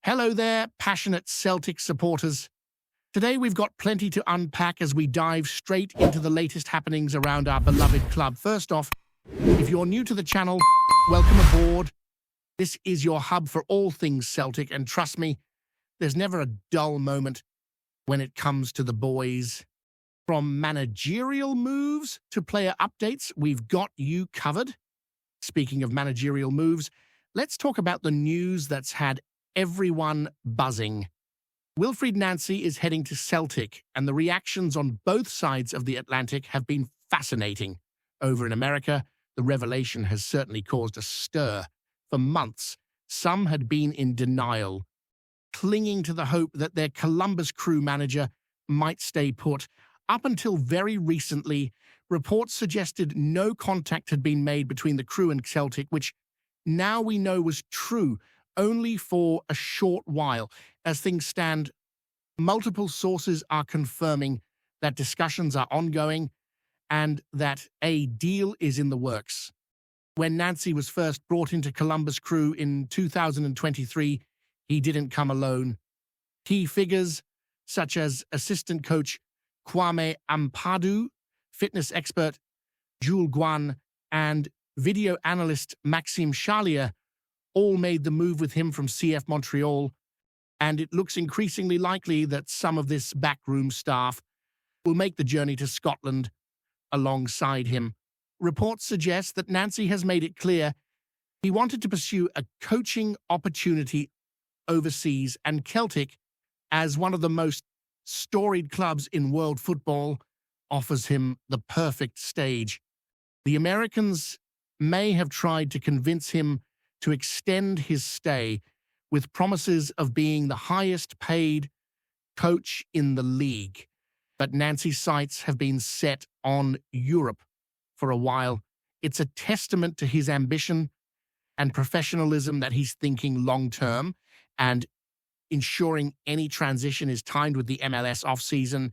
Hello there, passionate Celtic supporters. Today we've got plenty to unpack as we dive straight into the latest happenings around our beloved club. First off, if you're new to the channel, welcome aboard. This is your hub for all things Celtic, and trust me, there's never a dull moment when it comes to the boys. From managerial moves to player updates, we've got you covered. Speaking of managerial moves, let's talk about the news that's had everyone buzzing. Wilfried Nancy is heading to Celtic, and the reactions on both sides of the Atlantic have been fascinating. Over in America, the revelation has certainly caused a stir. For months, some had been in denial, clinging to the hope that their Columbus Crew manager might stay put. Up until very recently, reports suggested no contact had been made between the Crew and Celtic, which now we know was true, only for a short while. As things stand, multiple sources are confirming that discussions are ongoing and that a deal is in the works. When Nancy was first brought into Columbus Crew in 2023, he didn't come alone. Key figures such as assistant coach Kwame Ampadu, fitness expert Jules Guan, and video analyst Maxime Charlier all made the move with him from CF Montreal, and it looks increasingly likely that some of this backroom staff will make the journey to Scotland alongside him. Reports suggest that Nancy has made it clear he wanted to pursue a coaching opportunity overseas, and Celtic, as one of the most storied clubs in world football, offers him the perfect stage. The Americans may have tried to convince him to extend his stay with promises of being the highest paid coach in the league. But Nancy's sights have been set on Europe for a while. It's a testament to his ambition and professionalism that he's thinking long-term and ensuring any transition is timed with the MLS offseason,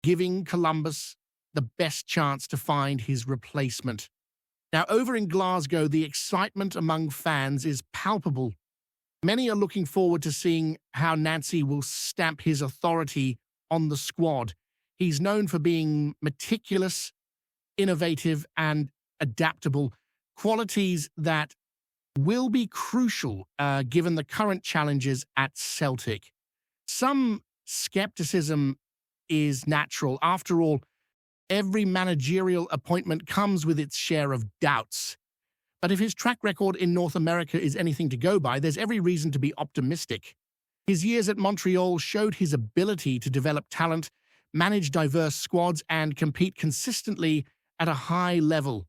giving Columbus the best chance to find his replacement. Now, over in Glasgow, the excitement among fans is palpable. Many are looking forward to seeing how Nancy will stamp his authority on the squad. He's known for being meticulous, innovative, and adaptable, qualities that will be crucial given the current challenges at Celtic. Some skepticism is natural. After all, every managerial appointment comes with its share of doubts. But if his track record in North America is anything to go by, there's every reason to be optimistic. His years at Montreal showed his ability to develop talent, manage diverse squads, and compete consistently at a high level.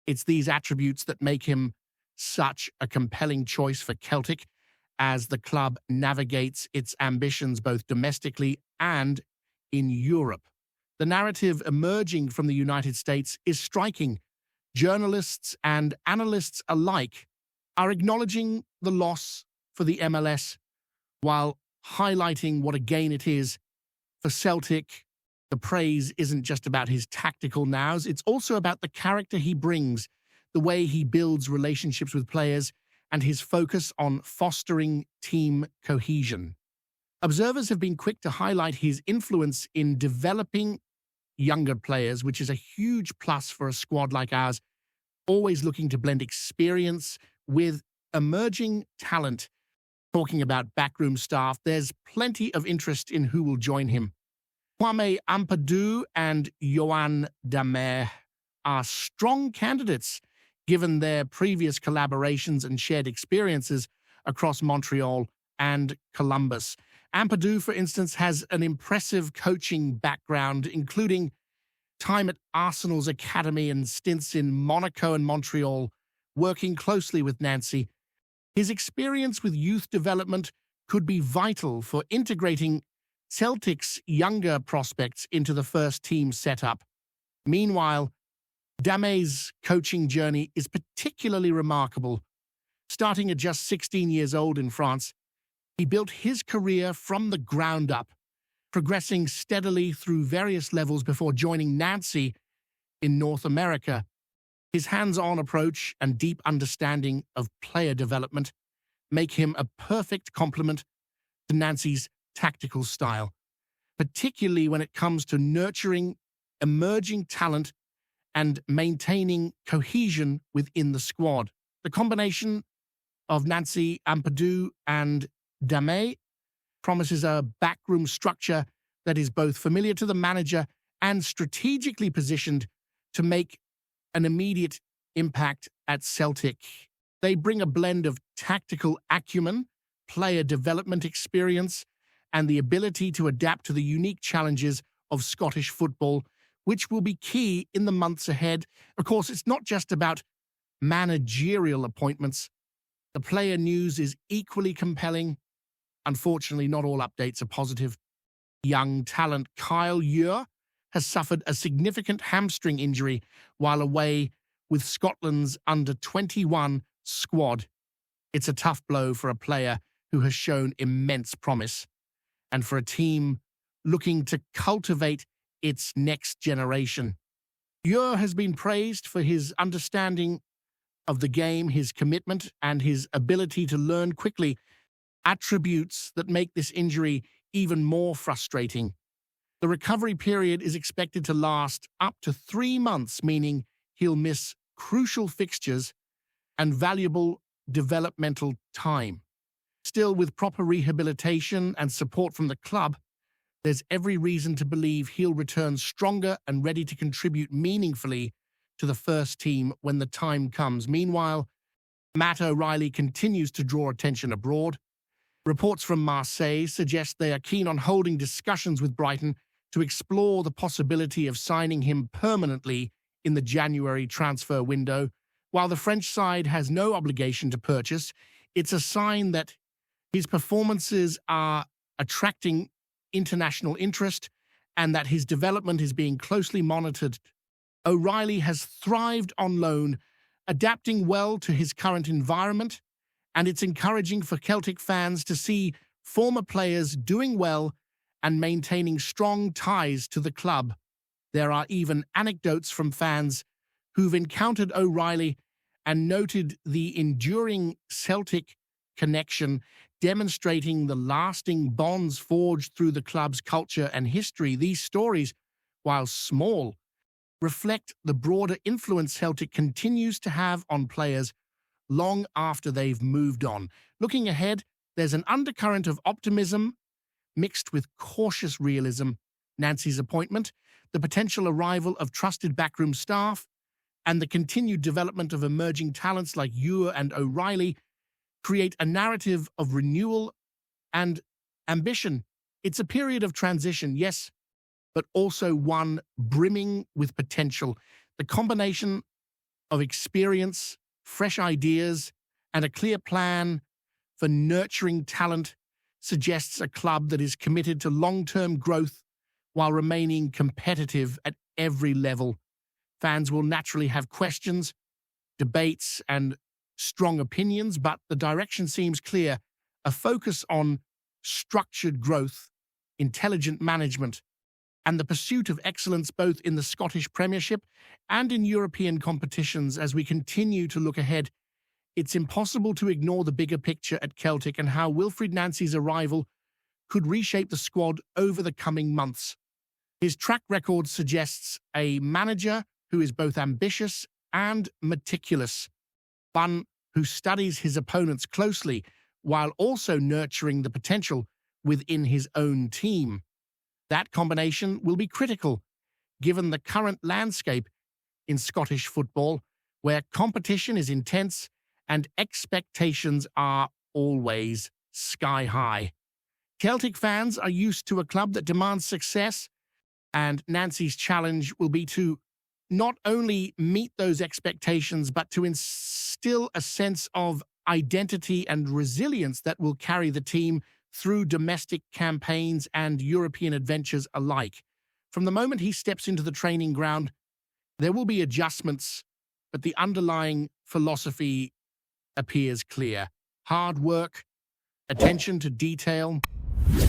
It's these attributes that make him such a compelling choice for Celtic as the club navigates its ambitions both domestically and in Europe. The narrative emerging from the United States is striking. Journalists and analysts alike are acknowledging the loss for the MLS while highlighting what a gain it is for Celtic. The praise isn't just about his tactical nows, it's also about the character he brings, the way he builds relationships with players, and his focus on fostering team cohesion. Observers have been quick to highlight his influence in developing younger players, which is a huge plus for a squad like ours, always looking to blend experience with emerging talent. Talking about backroom staff, there's plenty of interest in who will join him. Kwame Ampadu and Yoann Damer are strong candidates, given their previous collaborations and shared experiences across Montreal and Columbus. Ampadu, for instance, has an impressive coaching background, including time at Arsenal's academy and stints in Monaco and Montreal, working closely with Nancy. His experience with youth development could be vital for integrating Celtic's younger prospects into the first team setup. Meanwhile, Dame's coaching journey is particularly remarkable. Starting at just 16 years old in France, he built his career from the ground up, progressing steadily through various levels before joining Nancy in North America. His hands-on approach and deep understanding of player development make him a perfect complement to Nancy's tactical style, particularly when it comes to nurturing emerging talent and maintaining cohesion within the squad. The combination of Nancy, Ampadu, and Dame promises a backroom structure that is both familiar to the manager and strategically positioned to make an immediate impact at Celtic. They bring a blend of tactical acumen, player development experience, and the ability to adapt to the unique challenges of Scottish football, which will be key in the months ahead. Of course, it's not just about managerial appointments. The player news is equally compelling. Unfortunately, not all updates are positive. Young talent Kyle Ure has suffered a significant hamstring injury while away with Scotland's under-21 squad. It's a tough blow for a player who has shown immense promise, and for a team looking to cultivate its next generation. Ure has been praised for his understanding of the game, his commitment, and his ability to learn quickly, attributes that make this injury even more frustrating. The recovery period is expected to last up to 3 months, meaning he'll miss crucial fixtures and valuable developmental time. Still, with proper rehabilitation and support from the club, there's every reason to believe he'll return stronger and ready to contribute meaningfully to the first team when the time comes. Meanwhile, Matt O'Reilly continues to draw attention abroad. Reports from Marseille suggest they are keen on holding discussions with Brighton to explore the possibility of signing him permanently in the January transfer window. While the French side has no obligation to purchase, it's a sign that his performances are attracting international interest and that his development is being closely monitored. O'Reilly has thrived on loan, adapting well to his current environment, and it's encouraging for Celtic fans to see former players doing well and maintaining strong ties to the club. There are even anecdotes from fans who've encountered O'Reilly and noted the enduring Celtic connection, demonstrating the lasting bonds forged through the club's culture and history. These stories, while small, reflect the broader influence Celtic continues to have on players long after they've moved on. Looking ahead, there's an undercurrent of optimism mixed with cautious realism. Nancy's appointment, the potential arrival of trusted backroom staff, and the continued development of emerging talents like Ure and O'Reilly create a narrative of renewal and ambition. It's a period of transition, yes, but also one brimming with potential. The combination of experience, fresh ideas, and a clear plan for nurturing talent suggests a club that is committed to long-term growth while remaining competitive at every level. Fans will naturally have questions, debates, and strong opinions, but the direction seems clear: a focus on structured growth, intelligent management, and the pursuit of excellence both in the Scottish Premiership and in European competitions. As we continue to look ahead, it's impossible to ignore the bigger picture at Celtic and how Wilfried Nancy's arrival could reshape the squad over the coming months. His track record suggests a manager who is both ambitious and meticulous, one who studies his opponents closely while also nurturing the potential within his own team. That combination will be critical, given the current landscape in Scottish football, where competition is intense and expectations are always sky high. Celtic fans are used to a club that demands success, and Nancy's challenge will be to not only meet those expectations, but to instill a sense of identity and resilience that will carry the team through domestic campaigns and European adventures alike. From the moment he steps into the training ground, there will be adjustments, but the underlying philosophy appears clear: hard work, attention to detail,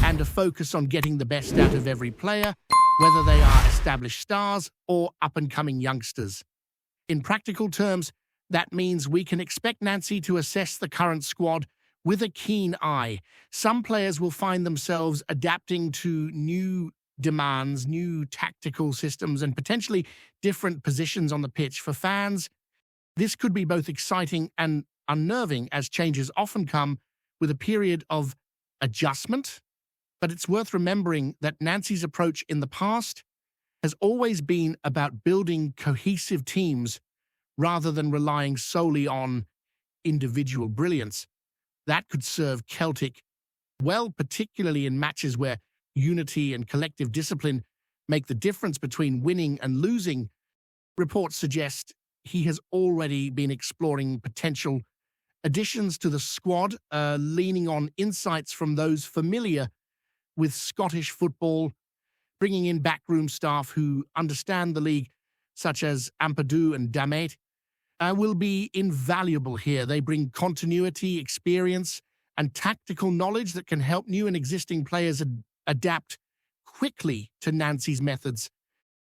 and a focus on getting the best out of every player, whether they are established stars or up-and-coming youngsters. In practical terms, that means we can expect Nancy to assess the current squad with a keen eye. Some players will find themselves adapting to new demands, new tactical systems, and potentially different positions on the pitch. For fans, this could be both exciting and unnerving, as changes often come with a period of adjustment. But it's worth remembering that Nancy's approach in the past has always been about building cohesive teams rather than relying solely on individual brilliance. That could serve Celtic well, particularly in matches where unity and collective discipline make the difference between winning and losing. Reports suggest he has already been exploring potential additions to the squad, leaning on insights from those familiar with Scottish football, bringing in backroom staff who understand the league, such as Ampadu and Damet, will be invaluable here. They bring continuity, experience, and tactical knowledge that can help new and existing players adapt quickly to Nancy's methods.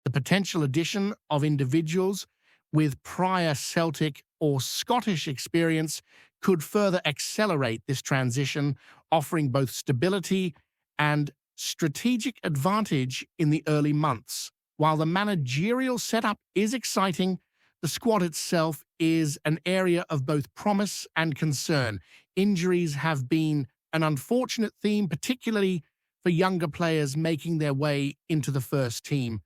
The potential addition of individuals with prior Celtic or Scottish experience could further accelerate this transition, offering both stability and strategic advantage in the early months. While the managerial setup is exciting, the squad itself is an area of both promise and concern. Injuries have been an unfortunate theme, particularly for younger players making their way into the first team.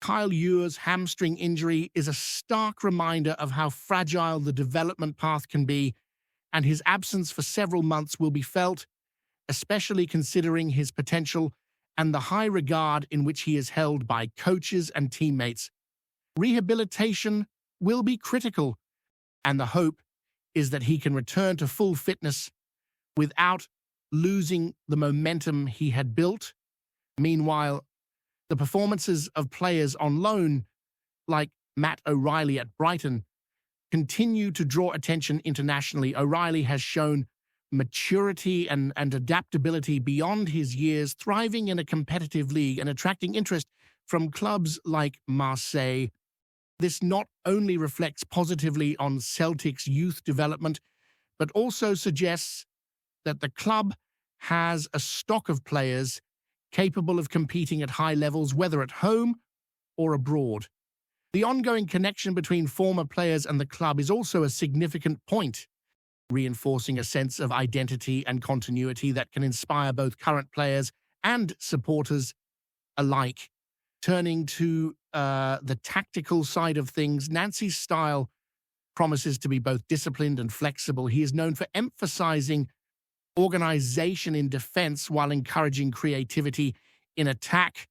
Kyle Ewer's hamstring injury is a stark reminder of how fragile the development path can be, and his absence for several months will be felt, especially considering his potential and the high regard in which he is held by coaches and teammates. Rehabilitation will be critical, and the hope is that he can return to full fitness without losing the momentum he had built. Meanwhile, the performances of players on loan, like Matt O'Reilly at Brighton, continue to draw attention internationally. O'Reilly has shown maturity and adaptability beyond his years, thriving in a competitive league and attracting interest from clubs like Marseille. This not only reflects positively on Celtic's youth development, but also suggests that the club has a stock of players capable of competing at high levels, whether at home or abroad. The ongoing connection between former players and the club is also a significant point, reinforcing a sense of identity and continuity that can inspire both current players and supporters alike. Turning to the tactical side of things, Nancy's style promises to be both disciplined and flexible. He is known for emphasizing organization in defense while encouraging creativity in attack,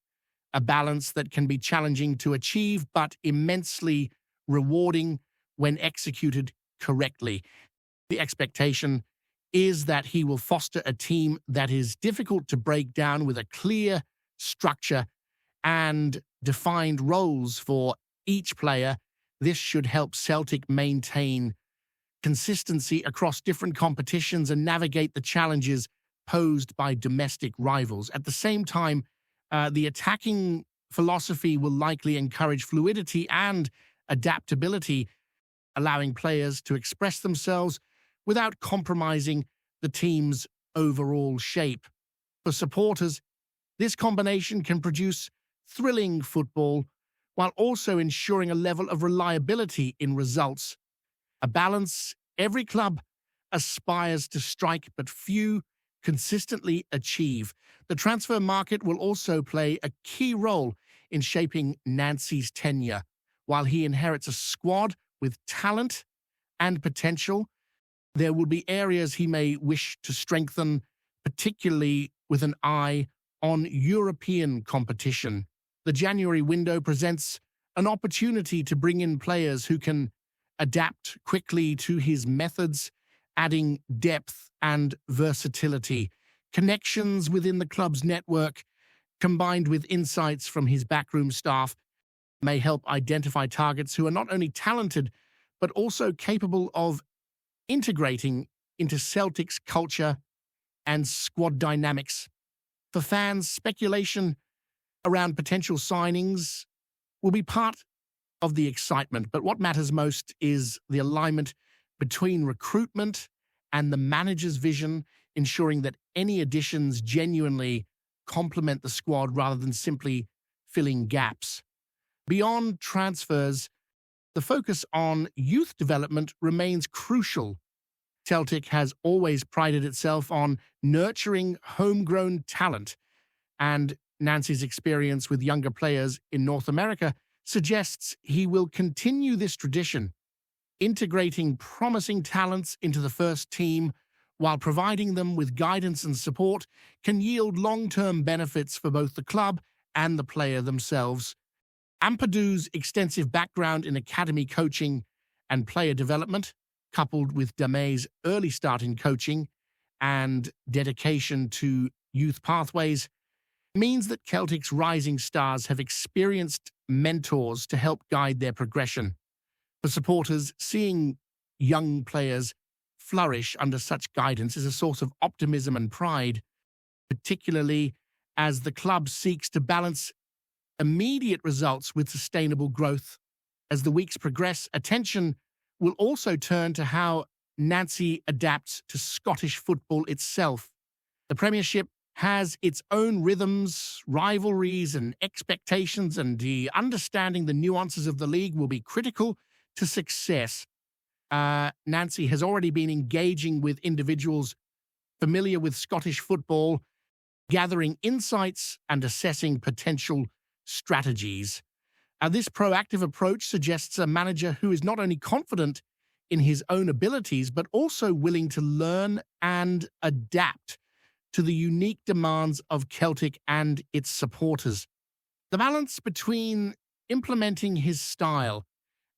a balance that can be challenging to achieve but immensely rewarding when executed correctly. The expectation is that he will foster a team that is difficult to break down, with a clear structure and defined roles for each player. This should help Celtic maintain consistency across different competitions and navigate the challenges posed by domestic rivals. At the same time, the attacking philosophy will likely encourage fluidity and adaptability, allowing players to express themselves without compromising the team's overall shape. For supporters, this combination can produce thrilling football while also ensuring a level of reliability in results. A balance every club aspires to strike, but few consistently achieve. The transfer market will also play a key role in shaping Nancy's tenure. While he inherits a squad with talent and potential, there will be areas he may wish to strengthen, particularly with an eye on European competition. The January window presents an opportunity to bring in players who can adapt quickly to his methods, adding depth and versatility. Connections within the club's network, combined with insights from his backroom staff, may help identify targets who are not only talented, but also capable of integrating into Celtic's culture and squad dynamics. For fans, speculation around potential signings will be part of the excitement, but what matters most is the alignment between recruitment and the manager's vision, ensuring that any additions genuinely complement the squad rather than simply filling gaps. Beyond transfers, the focus on youth development remains crucial. Celtic has always prided itself on nurturing homegrown talent, and Nancy's experience with younger players in North America suggests he will continue this tradition, integrating promising talents into the first team while providing them with guidance and support can yield long-term benefits for both the club and the player themselves. Ampadu's extensive background in academy coaching and player development, coupled with Dame's early start in coaching and dedication to youth pathways, means that Celtic's rising stars have experienced mentors to help guide their progression. For supporters, seeing young players flourish under such guidance is a source of optimism and pride, particularly as the club seeks to balance immediate results with sustainable growth. As the weeks progress, attention will also turn to how Nancy adapts to Scottish football itself. The Premiership has its own rhythms, rivalries, and expectations, and understanding the nuances of the league will be critical to success. Nancy has already been engaging with individuals familiar with Scottish football, gathering insights and assessing potential strategies. This proactive approach suggests a manager who is not only confident in his own abilities, but also willing to learn and adapt to the unique demands of Celtic and its supporters. The balance between implementing his style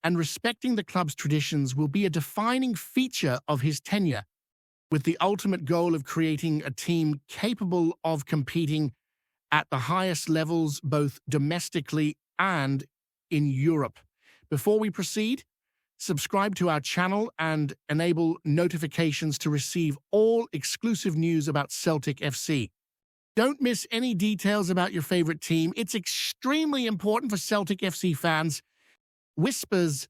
and respecting the club's traditions will be a defining feature of his tenure, with the ultimate goal of creating a team capable of competing at the highest levels both domestically and in Europe. Before we proceed, subscribe to our channel and enable notifications to receive all exclusive news about Celtic FC. Don't miss any details about your favorite team. It's extremely important for Celtic FC fans. Whispers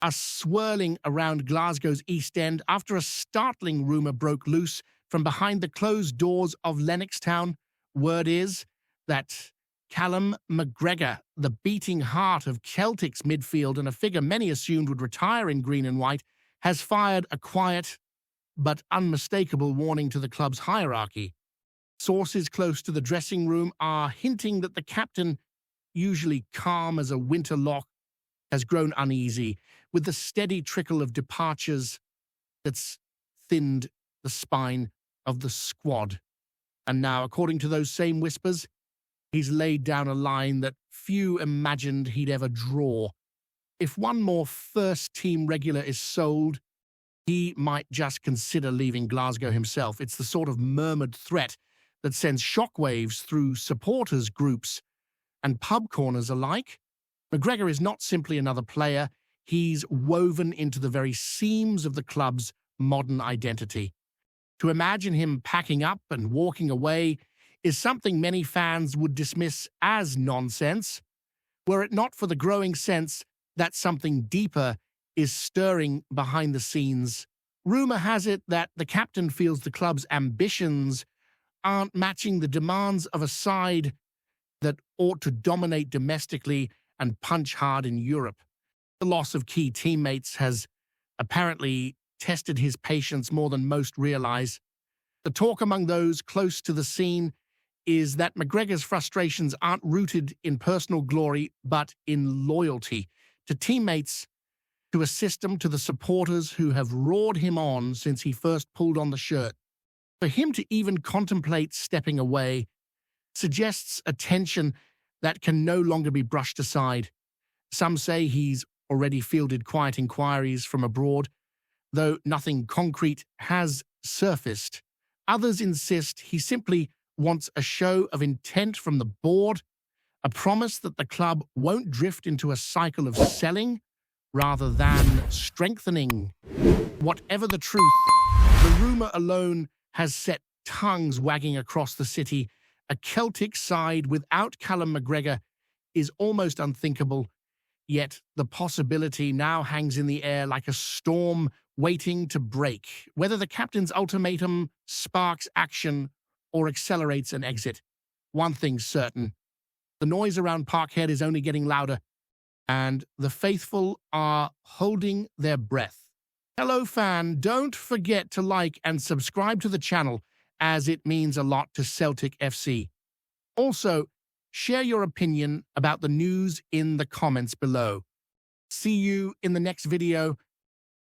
are swirling around Glasgow's East End after a startling rumour broke loose from behind the closed doors of Lennoxtown. Word is that Callum McGregor, the beating heart of Celtic's midfield and a figure many assumed would retire in green and white, has fired a quiet but unmistakable warning to the club's hierarchy. Sources close to the dressing room are hinting that the captain, usually calm as a winter lock, has grown uneasy with the steady trickle of departures that's thinned the spine of the squad. And now, according to those same whispers, he's laid down a line that few imagined he'd ever draw. If one more first-team regular is sold, he might just consider leaving Glasgow himself. It's the sort of murmured threat that sends shockwaves through supporters groups and pub corners alike. McGregor is not simply another player. He's woven into the very seams of the club's modern identity. To imagine him packing up and walking away is something many fans would dismiss as nonsense, were it not for the growing sense that something deeper is stirring behind the scenes. Rumour has it that the captain feels the club's ambitions aren't matching the demands of a side that ought to dominate domestically and punch hard in Europe. The loss of key teammates has apparently tested his patience more than most realize. The talk among those close to the scene is that McGregor's frustrations aren't rooted in personal glory, but in loyalty to teammates, to a system, to the supporters who have roared him on since he first pulled on the shirt. For him to even contemplate stepping away suggests a tension that can no longer be brushed aside. Some say he's already fielded quiet inquiries from abroad, though nothing concrete has surfaced. Others insist he simply wants a show of intent from the board, a promise that the club won't drift into a cycle of selling rather than strengthening. Whatever the truth, the rumour alone has set tongues wagging across the city. A Celtic side without Callum McGregor is almost unthinkable, Yet the possibility now hangs in the air like a storm waiting to break, whether the captain's ultimatum sparks action or accelerates an exit. One thing's certain, the noise around Parkhead is only getting louder, and the faithful are holding their breath. Hello, fan. Don't forget to like and subscribe to the channel, as it means a lot to Celtic FC. Also, share your opinion about the news in the comments below. See you in the next video.